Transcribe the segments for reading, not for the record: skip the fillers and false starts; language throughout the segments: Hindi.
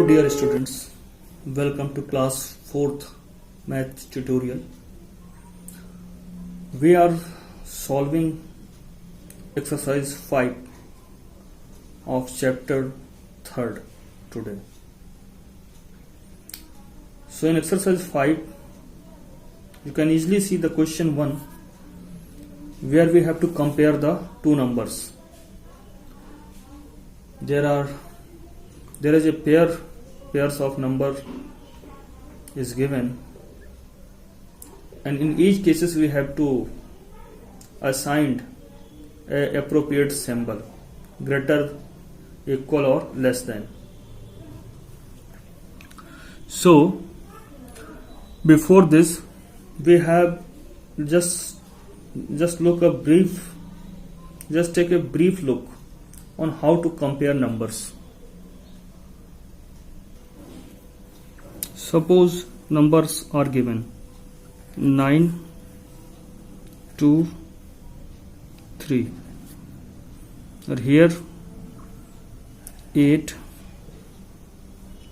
Hello dear students, welcome to class 4th math tutorial. We are solving exercise 5 of chapter 3rd today. So in exercise 5 you can easily see the question 1 where we have to compare the two numbers. There is a pairs of number is given, and in each cases we have to assign a appropriate symbol, greater, equal or less than. So before this we have just take a brief look on how to compare numbers. Suppose numbers are given 9, 2, 3, or here 8,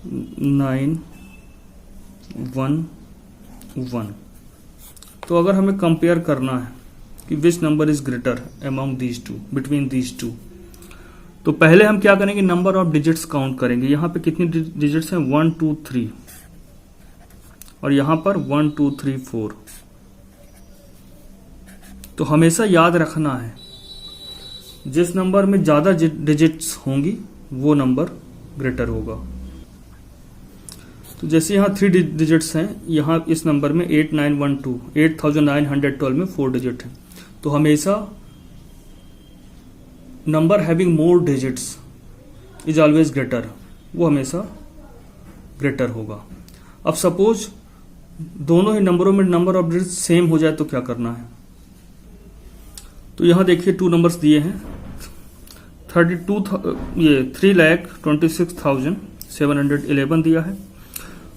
9, 1, 1. तो अगर हमें कंपेयर करना है कि which number is greater among these two, between these two, तो पहले हम क्या करेंगे, नंबर ऑफ डिजिट्स काउंट करेंगे. यहां पे कितनी डिजिट्स हैं, 1 2 3, और यहां पर 1 2 3 4. तो हमेशा याद रखना है जिस नंबर में ज्यादा डिजिट्स होंगी वो नंबर ग्रेटर होगा. तो जैसे यहां 3 डिजिट्स हैं, यहां इस नंबर में 8912, 8912 में 4 डिजिट है, तो हमेशा number having more digits is always greater, वो हमेशा ग्रेटर होगा. अब सपोज दोनों ही नंबरों में नंबर ऑफ डिजिट्स सेम हो जाए तो क्या करना है. तो यहां देखिए 2 नंबर्स दिए हैं, 3,26,711 दिया है.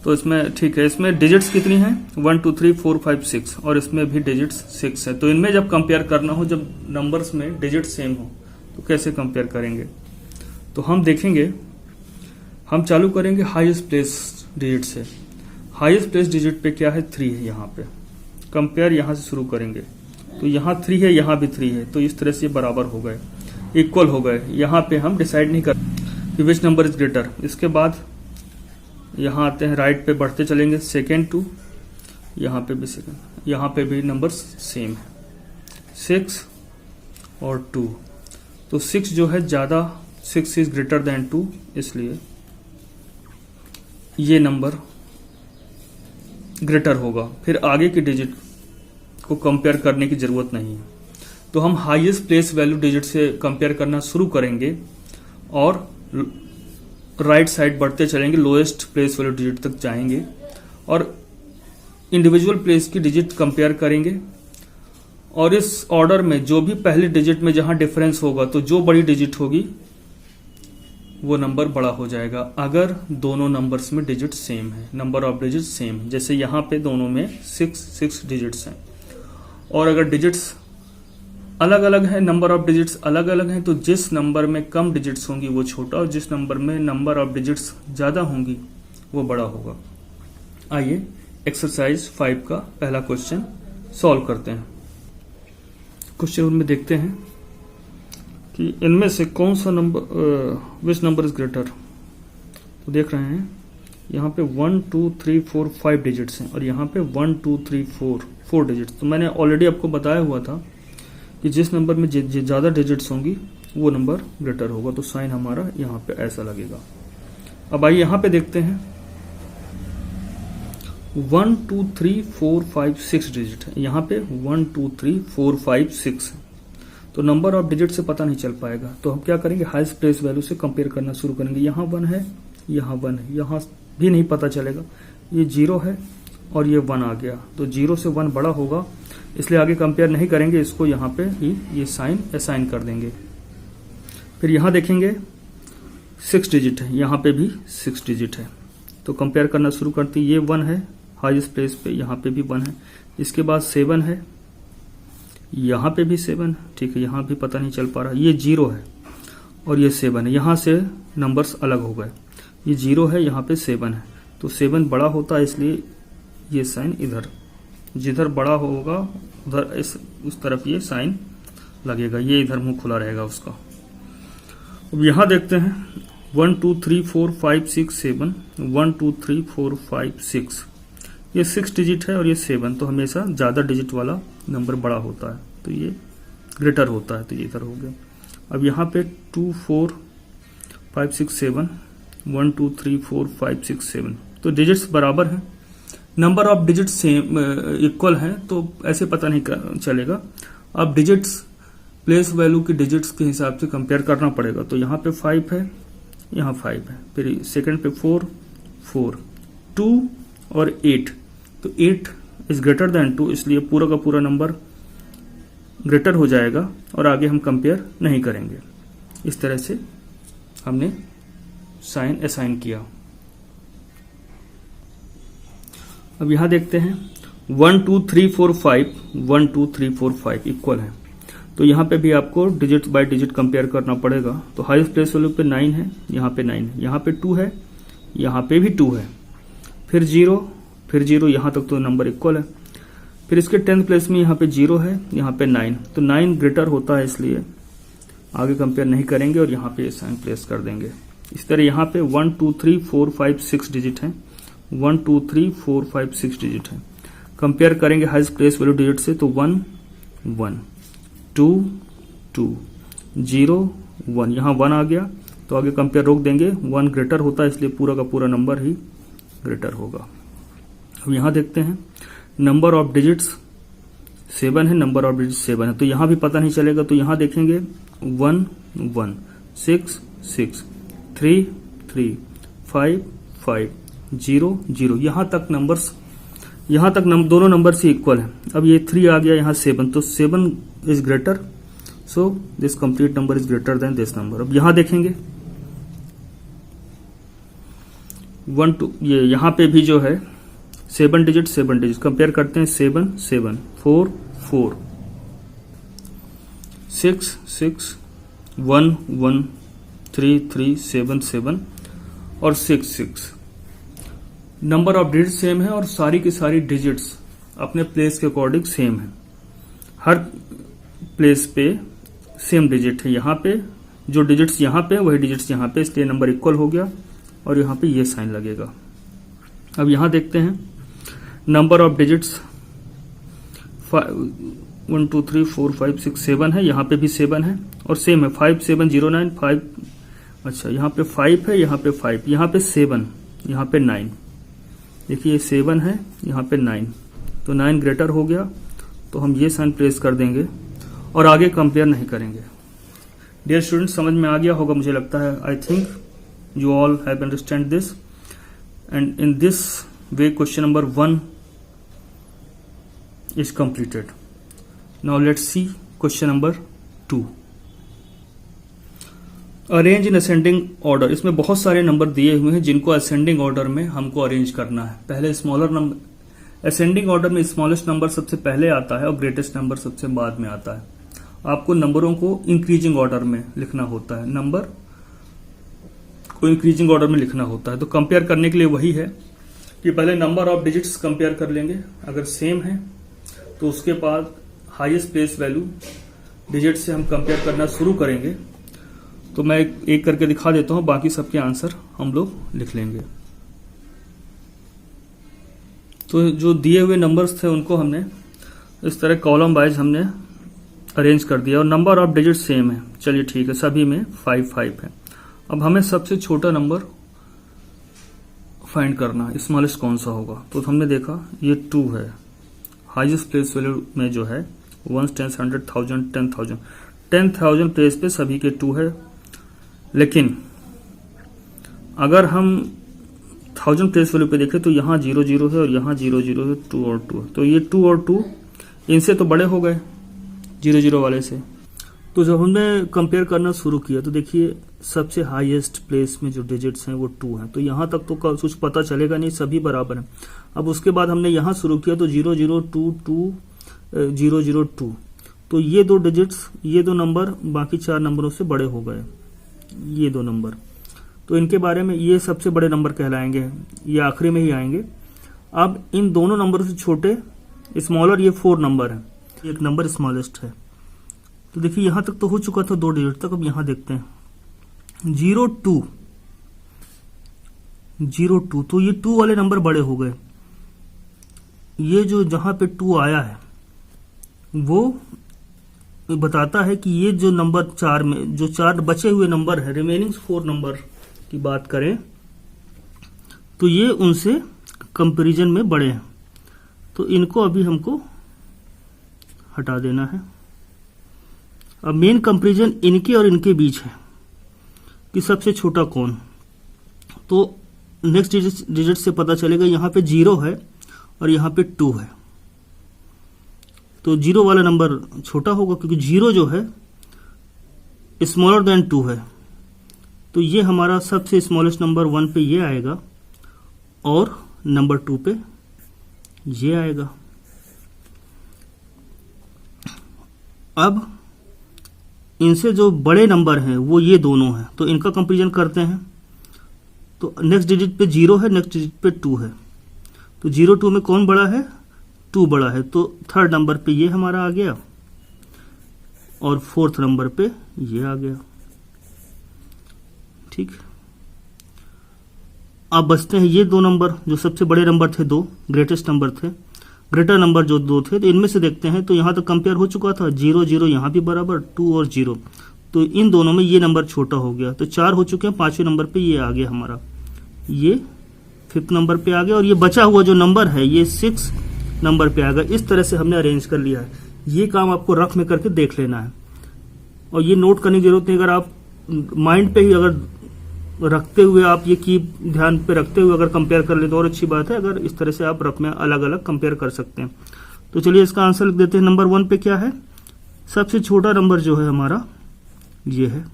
तो इसमें ठीक है, इसमें डिजिट्स कितनी हैं, 1 2 3 4 5 6, और इसमें भी डिजिट्स 6 है. तो इनमें जब कंपेयर करना हो, जब नंबर्स में डिजिट सेम हो, तो कैसे कंपेयर करेंगे. तो हम देखेंगे, हम चालू करेंगे हाईएस्ट प्लेस डिजिट से. हाईएस्ट प्लेस डिजिट पे क्या है, 3 है. यहाँ पे कंपेयर यहां से शुरू करेंगे, तो यहाँ 3 है, यहाँ भी 3 है, तो इस तरह से बराबर हो गए, इक्वल हो गए. यहाँ पे हम डिसाइड नहीं कर कि विच नंबर इज ग्रेटर. इसके बाद यहाँ आते हैं, राइट पे बढ़ते चलेंगे, सेकेंड टू, यहाँ पे भी सेकेंड, यहाँ पे भी नंबर्स सेम है, 6 और 2. तो 6 जो है ज्यादा, 6 इज ग्रेटर देन 2, इसलिए ये नंबर ग्रेटर होगा. फिर आगे की डिजिट को कंपेयर करने की जरूरत नहीं है. तो हम हाईएस्ट प्लेस वैल्यू डिजिट से कंपेयर करना शुरू करेंगे और राइट साइड बढ़ते चलेंगे, लोएस्ट प्लेस वैल्यू डिजिट तक जाएंगे और इंडिविजुअल प्लेस की डिजिट कंपेयर करेंगे. और इस ऑर्डर में जो भी पहली डिजिट में जहां डिफरेंस होगा, तो जो बड़ी डिजिट होगी वो नंबर बड़ा हो जाएगा, अगर दोनों नंबर्स में डिजिट सेम है, नंबर ऑफ डिजिट सेम है. जैसे यहां पे दोनों में 6 डिजिट्स हैं, और अगर डिजिट्स अलग अलग है, नंबर ऑफ डिजिट्स अलग अलग हैं, तो जिस नंबर में कम डिजिट्स होंगी वो छोटा, और जिस नंबर में नंबर ऑफ डिजिट्स ज्यादा होंगी वो बड़ा होगा. आइए एक्सरसाइज 5 का पहला क्वेश्चन सॉल्व करते हैं. क्वेश्चन में देखते हैं कि इनमें से कौन सा number, which number is greater. तो देख रहे हैं यहाँ पे 1 2 3 4 5 डिजिट्स हैं, और यहाँ पे 1 2 3 4 डिजिट्स. तो मैंने ऑलरेडी आपको बताया हुआ था कि जिस नंबर में ज्यादा डिजिट्स होंगी वो नंबर ग्रेटर होगा. तो साइन हमारा यहाँ पे ऐसा लगेगा. अब आइए यहाँ पे देखते हैं, 1 2 3 4 5 6 डिजिट है, यहाँ पे 1 2 3 4 5 6 है. तो नंबर ऑफ डिजिट से पता नहीं चल पाएगा. तो हम क्या करेंगे, हाईएस्ट प्लेस वैल्यू से कंपेयर करना शुरू करेंगे. यहाँ 1 है, यहाँ 1 है, यहाँ भी नहीं पता चलेगा. ये 0 है और ये 1 आ गया, तो 0 से 1 बड़ा होगा, इसलिए आगे कंपेयर नहीं करेंगे. इसको यहाँ पे ही ये साइन असाइन कर देंगे. फिर यहाँ देखेंगे 6 डिजिट है, यहाँ पे भी 6 डिजिट है, तो कंपेयर करना शुरू करते. ये 1 है हाईएस्ट प्लेस पे, यहाँ पे भी 1 है. इसके बाद 7 है, यहाँ पे भी 7, ठीक है, यहाँ भी पता नहीं चल पा रहा. ये 0 है और ये 7 है, यहाँ से नंबर्स अलग हो गए. ये 0 है, यहाँ पे 7 है, तो 7 बड़ा होता है, इसलिए ये साइन इधर, जिधर बड़ा होगा उधर उस तरफ ये साइन लगेगा, ये इधर मुंह खुला रहेगा उसका। अब यहाँ देखते हैं 1 2 3 4 5 6 7, 1 2 3 4 5 6, ये 6 डिजिट है और ये 7, तो हमेशा ज़्यादा डिजिट वाला नंबर बड़ा होता है, तो ये ग्रेटर होता है, तो ये इधर हो गया। अब यहाँ पे 2 4 5 6 7, 1 2 3 4 5 6 7, तो डिजिट्स बराबर हैं, number of digits same equal हैं, तो ऐसे पता नहीं चलेगा। अब डिजिट्स प्लेस वैल्यू की डिजिट्स के हिसाब से कंपेयर करना पड़ेगा, तो यहाँ पे 5 है, यहाँ 5 है, फिर सेकंड पे 4 4 2 और 8, तो 8 इज ग्रेटर देन 2, इसलिए पूरा का पूरा नंबर ग्रेटर हो जाएगा और आगे हम कंपेयर नहीं करेंगे। इस तरह से हमने साइन असाइन किया। अब यहां देखते हैं 1 2 3 4 5, 1 2 3 4 5 इक्वल है, तो यहाँ पे भी आपको डिजिट बाय डिजिट कंपेयर करना पड़ेगा। तो हाईएस्ट प्लेस वैल्यू पे 9 है, यहाँ पे 9 है, यहाँ पे 2 है, यहाँ पे भी 2 है, फिर 0, फिर 0, यहाँ तक तो नंबर इक्वल है। फिर इसके 10th प्लेस में यहाँ पे 0 है, यहाँ पे 9, तो 9 ग्रेटर होता है, इसलिए आगे कंपेयर नहीं करेंगे और यहाँ पे साइन प्लेस कर देंगे। इस तरह यहाँ पे 1 2 3 4 5 6 डिजिट है, 1 2 3 4 5 6 डिजिट है। कंपेयर करेंगे हाईएस्ट प्लेस वैल्यू डिजिट से, तो 1 1 2 2 0 1, यहाँ 1 आ गया, तो आगे कंपेयर रोक देंगे, 1 ग्रेटर होता है, इसलिए पूरा का पूरा नंबर ही ग्रेटर होगा। अब यहाँ देखते हैं नंबर ऑफ डिजिट्स 7 है, नंबर ऑफ डिजिट्स 7 है, तो यहाँ भी पता नहीं चलेगा, तो यहाँ देखेंगे 1 1 6 6 3 3 5 5 0 0, यहाँ तक नंबर्स, यहाँ तक दोनों नंबर से इक्वल है। अब ये 3 आ गया, यहाँ 7, तो 7 is greater, so this complete number is greater than this number. अब यहाँ देखेंगे 1 2, ये यहाँ पे भी जो है 7 डिजिट कंपेयर करते हैं, 7 7 4 4 6 6 1 1 3 3 7 7 और 6 6। नंबर ऑफ डिजिट सेम है और सारी की सारी डिजिट्स अपने प्लेस के अकॉर्डिंग सेम है, हर प्लेस पे सेम डिजिट है। यहाँ पे जो डिजिट्स यहाँ पे वही डिजिट्स यहाँ पे, इसलिए नंबर इक्वल हो गया और यहाँ पे ये साइन लगेगा। अब यहाँ देखते हैं नंबर ऑफ डिजिट्स 1 2 3 4 5 6 7 है, यहाँ पे भी 7 है और सेम है 5 7 0 9 5, अच्छा यहाँ पे 5 है, यहाँ पे 5, यहाँ पे 7, यहाँ पे 9, देखिए 7 है, यहाँ पे 9, तो 9 ग्रेटर हो गया, तो हम ये साइन प्लेस कर देंगे और आगे कंपेयर नहीं करेंगे। डियर स्टूडेंट्स, समझ में आ गया होगा मुझे लगता है। I think you all have understand this, and in this way question number 1 is completed. Now let's see question number 2. Arrange in ascending order, इसमें बहुत सारे नंबर दिए हुए हैं जिनको असेंडिंग ऑर्डर में हमको अरेंज करना है। पहले स्मॉलर नंबर, असेंडिंग ऑर्डर में स्मॉलेस्ट नंबर सबसे पहले आता है और ग्रेटेस्ट नंबर सबसे बाद में आता है। आपको नंबरों को इंक्रीजिंग ऑर्डर में लिखना होता है, नंबर को इंक्रीजिंग ऑर्डर में लिखना होता है। तो कंपेयर करने के लिए वही है कि पहले नंबर ऑफ डिजिट्स कंपेयर कर लेंगे, अगर सेम है तो उसके बाद हाईएस्ट प्लेस वैल्यू डिजिट से हम कंपेयर करना शुरू करेंगे। तो मैं एक करके दिखा देता हूं, बाकी सबके आंसर हम लोग लिख लेंगे। तो जो दिए हुए नंबर्स थे उनको हमने इस तरह कॉलम वाइज हमने अरेंज कर दिया और नंबर ऑफ डिजिट सेम है। चलिए ठीक है, सभी में 5 5 है। अब हमें सबसे छोटा नंबर फाइंड करना है, स्मॉलेस्ट कौन सा होगा। तो हमने देखा ये 2 है, हाईएस्ट प्लेस वैल्यू में जो है 1 10 100 1000 10,000 10,000 प्लेस पे सभी के 2 है। लेकिन अगर हम 1000 प्लेस वैल्यू पे देखें तो यहाँ 0 0 है और यहाँ 0 0 है, 2 और 2 है। तो ये 2 और 2 इनसे तो बड़े हो गए 0 0 वाले से। तो जब हमने कंपेयर करना शुरू किया तो देखिए सबसे हाईएस्ट प्लेस में जो डिजिट्स हैं वो 2 हैं। तो यहाँ तक तो कुछ पता चलेगा नहीं, सभी बराबर हैं। अब उसके बाद हमने यहाँ शुरू किया तो 0 0 2 2 0 0 2, तो ये 2 डिजिट्स, ये 2 नंबर बाकी 4 नंबरों से बड़े हो गए, ये 2 नंबर। तो इनके बारे में ये सबसे बड़े नंबर कहलाएंगे, ये आखिरी में ही आएंगे। अब इन दोनों नंबरों से छोटे स्मॉलर ये 4 नंबर है, एक नंबर स्मॉलेस्ट है। तो देखिए यहां तक तो हो चुका था 2 डिजिट तक। अब यहां देखते हैं 02 02, तो ये 2 वाले नंबर बड़े हो गए। ये जो जहां पे 2 आया है वो बताता है कि ये जो नंबर 4 में जो 4 बचे हुए नंबर है, रिमेनिंग 4 नंबर की बात करें तो ये उनसे कंपैरिजन में बड़े हैं। तो इनको अभी हमको हटा देना है। अब मेन कंपैरिजन इनके और इनके बीच है कि सबसे छोटा कौन। तो नेक्स्ट डिजिट से पता चलेगा, यहां पे 0 है और यहां पे 2 है, तो 0 वाला नंबर छोटा होगा क्योंकि 0 जो है स्मॉलर देन 2 है। तो ये हमारा सबसे स्मॉलेस्ट नंबर 1 पे ये आएगा और नंबर 2 पे ये आएगा। अब इनसे जो बड़े नंबर हैं वो ये दोनों हैं, तो इनका कंपैरिजन करते हैं। तो नेक्स्ट डिजिट पे 0 है, नेक्स्ट डिजिट पे 2 है, तो 0 2 में कौन बड़ा है? 2 बड़ा है। तो 3rd नंबर पे ये हमारा आ गया और 4th नंबर पे ये आ गया। ठीक, अब बचते हैं ये 2 नंबर जो सबसे बड़े नंबर थे, 2 ग्रेटेस्ट नंबर थे, ग्रेटर नंबर जो 2 थे। तो इनमें से देखते हैं, तो यहां तक कंपेयर हो चुका था, 0 0 यहां भी बराबर, 2 और 0, तो इन दोनों में ये नंबर छोटा हो गया। तो 4 हो चुके हैं, 5वें नंबर पे ये आ गया हमारा, ये 5th नंबर पे आ गया और ये बचा हुआ जो नंबर है ये 6 नंबर पे आ गया। इस तरह से हमने अरेंज कर लिया है। ये काम आपको रफ में करके देख लेना है और ये नोट करने की जरूरत नहीं। अगर आप माइंड पे ही अगर रखते हुए आप ये की ध्यान पे रखते हुए अगर कंपेयर कर ले तो और अच्छी बात है। अगर इस तरह से आप रफ में अलग अलग कंपेयर कर सकते हैं। तो चलिए इसका आंसर लिख देते हैं। नंबर 1 पे क्या है? सबसे छोटा नंबर जो है हमारा ये है,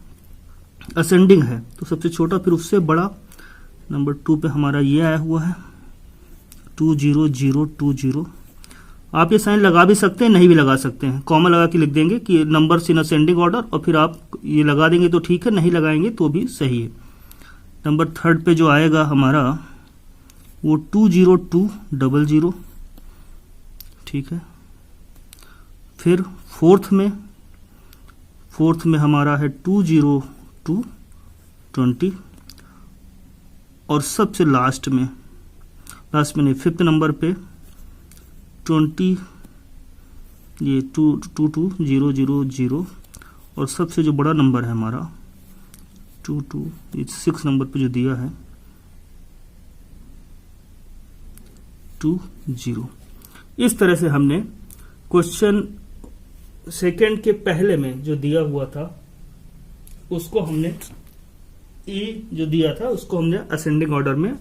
असेंडिंग है, तो सबसे छोटा, फिर उससे बड़ा। नंबर 2 पे हमारा ये आया हुआ है 2 0 0 2 0। आप ये साइन लगा भी सकते हैं, नहीं भी लगा सकते हैं, कॉमा लगा के लिख देंगे कि नंबर्स इन असेंडिंग ऑर्डर, और फिर आप ये लगा देंगे तो ठीक है, नहीं लगाएंगे तो भी सही है। नंबर 3rd पे जो आएगा हमारा वो 2 0 2 0 0, ठीक है। फिर 4th में हमारा है 2 0 2 20, और सबसे लास्ट में नहीं 5th नंबर पे 20 ये 2 2 2 0 0 0, और सबसे जो बड़ा नंबर है हमारा 2 2 ये 6 नंबर पे जो दिया है 2 0। इस तरह से हमने क्वेश्चन सेकंड के पहले में जो दिया हुआ था उसको हमने जो दिया था उसको हमने असेंडिंग ऑर्डर में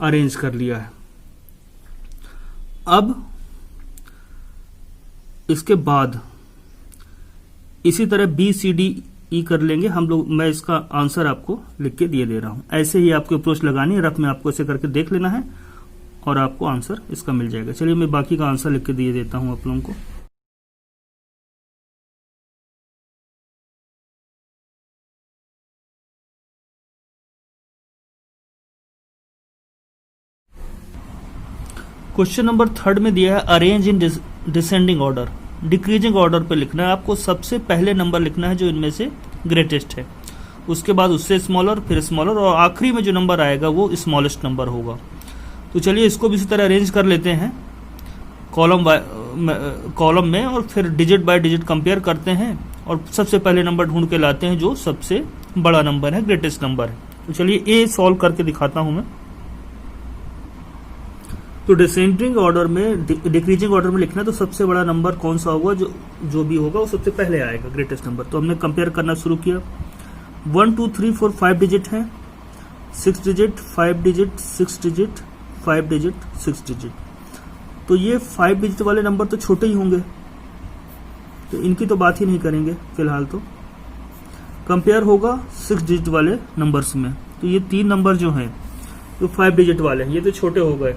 अरेंज कर लिया है। अब इसके बाद इसी तरह BCDE कर लेंगे हम लोग। मैं इसका आंसर आपको लिख के दे रहा हूं। ऐसे ही आपको अप्रोच लगानी है, रफ में आपको ऐसे करके देख लेना है और आपको आंसर इसका मिल जाएगा। चलिए मैं बाकी का आंसर लिख के दे देता हूं आप लोगों को। क्वेश्चन नंबर 3rd में दिया है arrange in descending order. Decreasing order पे लिखना है आपको। सबसे पहले नंबर लिखना है जो इनमें से ग्रेटेस्ट है, उसके बाद उससे स्मॉलर, फिर स्मॉलर, और आखिरी में जो नंबर आएगा वो स्मॉलेस्ट नंबर होगा। तो चलिए इसको भी इसी तरह अरेंज कर लेते हैं कॉलम में, और फिर डिजिट बाय डिजिट कंपेयर करते हैं और सबसे पहले नंबर ढूंढ के लाते हैं जो सबसे बड़ा नंबर है, ग्रेटेस्ट नंबर है। तो चलिए ए सॉल्व करके दिखाता हूं मैं। तो डिसेंडिंग ऑर्डर में, डिक्रीजिंग ऑर्डर में लिखना है तो सबसे बड़ा नंबर कौन सा होगा, जो भी होगा वो सबसे पहले आएगा, ग्रेटेस्ट नंबर। तो हमने कंपेयर करना शुरू किया। 1 2 3 4 5 डिजिट है, 6 digit, 5 digit, 6 digit, 5 digit, 6 digit. तो ये 5 डिजिट वाले नंबर तो छोटे ही होंगे, तो इनकी तो बात ही नहीं करेंगे फिलहाल। तो कंपेयर होगा 6 डिजिट वाले नंबर्स में। तो ये 3 नंबर जो हैं जो 5 डिजिट वाले हैं ये तो छोटे हो गए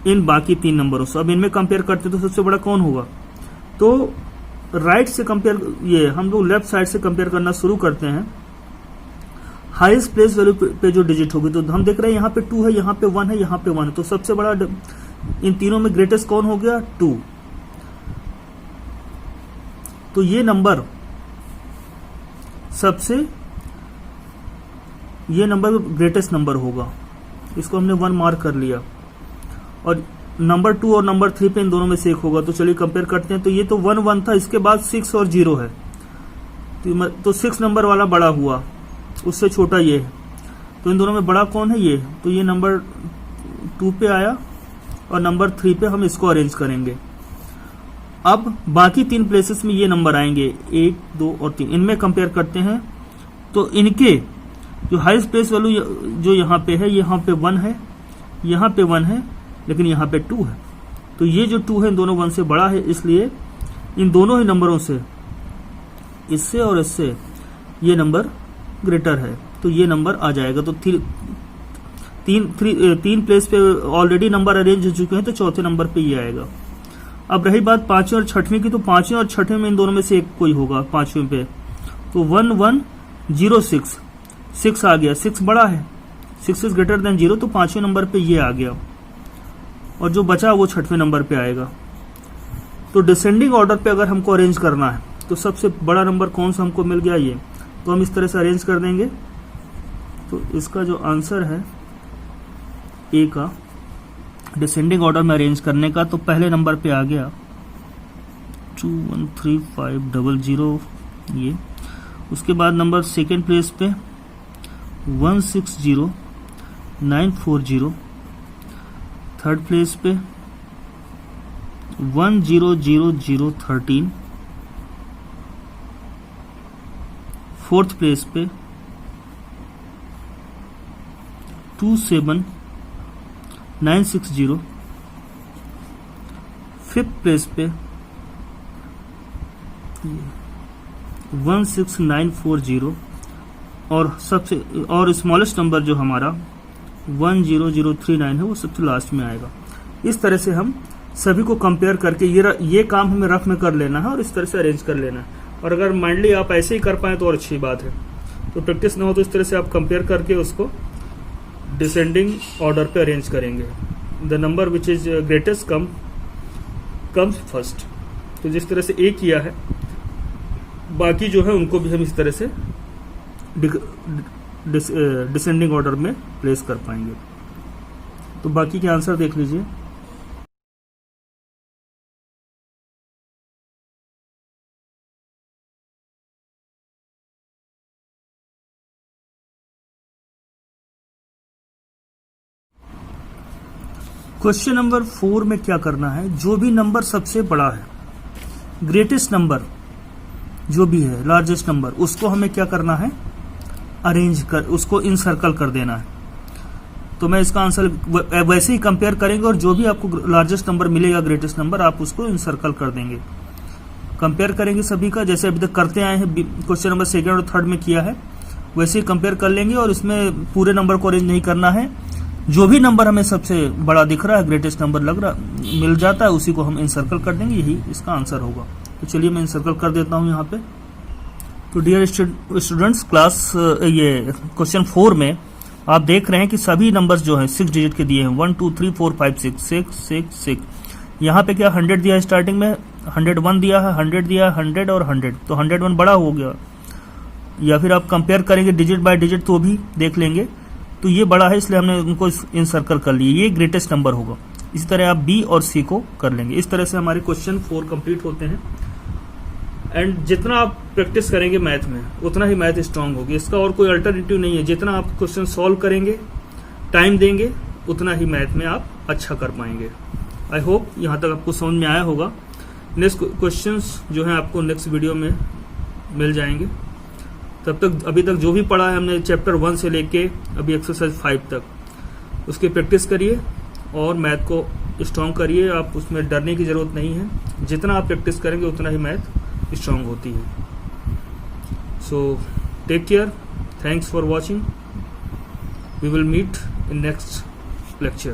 इन बाकी 3 नंबरों से। अब इनमें कंपेयर करते तो सबसे बड़ा कौन होगा? तो राइट से कंपेयर, ये हम लोग लेफ्ट साइड से कंपेयर करना शुरू करते हैं। हाईएस्ट प्लेस वैल्यू पे जो डिजिट होगी, तो हम देख रहे हैं यहाँ पे 2 है, यहाँ पे 1 है, यहाँ पे 1 है, तो सबसे बड़ा इन तीनों में ग्रेटेस्ट कौन हो गया? 2। तो ये नंबर ग्रेटेस्ट नंबर होगा, इसको हमने 1 मार्क कर लिया। और नंबर 2 और नंबर 3 पे इन दोनों में से एक होगा, तो चलिए कंपेयर करते हैं। तो ये तो 1 1 था, इसके बाद 6 और 0 है, तो 6 नंबर वाला बड़ा हुआ, उससे छोटा ये है, तो इन दोनों में बड़ा कौन है? ये। तो ये नंबर 2 पे आया और नंबर 3 पे हम इसको अरेंज करेंगे। अब बाकी 3 प्लेसेस में ये नंबर आएंगे, 1 2 और 3, इनमें कंपेयर करते हैं। तो इनके जो हाईएस्ट प्लेस वैल्यू जो यहाँ पे है, यहाँ पे 1 है, यहाँ पे 1 है, लेकिन यहाँ पे 2 है, तो ये जो 2 है इन दोनों 1 से बड़ा है, इसलिए इन दोनों ही नंबरों से, इससे और इससे, ये नंबर ग्रेटर है, तो ये नंबर आ जाएगा। तो तीन प्लेस पे ऑलरेडी नंबर अरेंज हो चुके हैं, तो चौथे नंबर पे ये आएगा। अब रही बात 5वें और 6वें की, तो 5वें और 6वें में इन दोनों में से एक कोई होगा 5वें पे, तो 1 1 0 6, 6 आ गया, 6 बड़ा है, 6 इज ग्रेटर देन 0, तो 5वें नंबर पे ये आ गया, और जो बचा वो 6वें नंबर पे आएगा। तो डिसेंडिंग ऑर्डर पे अगर हमको अरेंज करना है, तो सबसे बड़ा नंबर कौन सा हमको मिल गया? ये, तो हम इस तरह से अरेंज कर देंगे। तो इसका जो आंसर है ए का, डिसेंडिंग ऑर्डर में अरेंज करने का, तो पहले नंबर पे आ गया 2 1 3 5 0 0, ये। उसके बाद नंबर सेकेंड प्लेस पे 1 6 0 9 4 0, थर्ड प्लेस पे 1 0 0 0 13, फोर्थ प्लेस पे 2 7 9 6 0, फिफ्थ प्लेस पे 1 6 9 4 0, और स्मॉलेस्ट नंबर जो हमारा 1 0 0 3 9 है, वो सबसे लास्ट में आएगा। इस तरह से हम सभी को कंपेयर करके ये काम हमें रफ में कर लेना है और इस तरह से अरेंज कर लेना है। और अगर माइंडली आप ऐसे ही कर पाए तो और अच्छी बात है, तो प्रैक्टिस ना हो तो इस तरह से आप कंपेयर करके उसको डिसेंडिंग ऑर्डर पे अरेंज करेंगे। The number which is greatest comes first. तो जिस तरह से ए किया है, बाकी जो है उनको भी हम इस तरह से डिसेंडिंग ऑर्डर में प्लेस कर पाएंगे। तो बाकी के आंसर देख लीजिए। क्वेश्चन नंबर 4 में क्या करना है, जो भी नंबर सबसे बड़ा है, ग्रेटेस्ट नंबर जो भी है, लार्जेस्ट नंबर, उसको हमें क्या करना है, अरेंज कर, उसको इनसर्कल कर देना है। तो मैं इसका आंसर वैसे ही कंपेयर करेंगे और जो भी आपको लार्जेस्ट नंबर मिलेगा, ग्रेटेस्ट नंबर, आप उसको इनसर्कल कर देंगे। कंपेयर करेंगे सभी का, जैसे अभी तक करते आए हैं, क्वेश्चन नंबर सेकंड और थर्ड में किया है, वैसे ही कंपेयर कर लेंगे। और इसमें पूरे नंबर को अरेंज नहीं करना है, जो भी नंबर हमें सबसे बड़ा दिख रहा है, ग्रेटेस्ट नंबर मिल जाता है, उसी को हम इनसर्कल कर देंगे, यही इसका आंसर होगा। तो चलिए मैं इनसर्कल कर देता हूं यहाँ पे। तो डियर स्टूडेंट्स, क्लास ये क्वेश्चन 4 में आप देख रहे हैं कि सभी नंबर्स जो हैं 6 डिजिट के दिए हैं, 1 2 3 4 5 6 6 6 6। यहाँ पे क्या 100 दिया है, स्टार्टिंग में 101 दिया है, 100 दिया है, 100 और 100, तो 101 बड़ा हो गया। या फिर आप कंपेयर करेंगे डिजिट बाय डिजिट तो भी देख लेंगे, तो ये बड़ा है, इसलिए हमने उनको इनसर्कल कर लिए, ये ग्रेटेस्ट नंबर होगा। इसी तरह आप बी और सी को कर लेंगे। इस तरह से हमारे क्वेश्चन 4 कंप्लीट होते हैं। एंड जितना आप प्रैक्टिस करेंगे मैथ में, उतना ही मैथ स्ट्रांग होगी। इसका और कोई अल्टरनेटिव नहीं है। जितना आप क्वेश्चन सॉल्व करेंगे, टाइम देंगे, उतना ही मैथ में आप अच्छा कर पाएंगे। आई होप यहाँ तक आपको समझ में आया होगा। नेक्स्ट क्वेश्चंस जो हैं आपको नेक्स्ट वीडियो में मिल जाएंगे। तब तक अभी तक जो भी पढ़ा है हमने चैप्टर 1 से लेके अभी एक्सरसाइज 5 तक, उसकी प्रैक्टिस करिए और मैथ को स्ट्रांग करिए। आप उसमें डरने की जरूरत नहीं है। जितना आप प्रैक्टिस करेंगे उतना ही मैथ स्ट्रांग होती है। So take care, thanks for watching, we will meet in next lecture.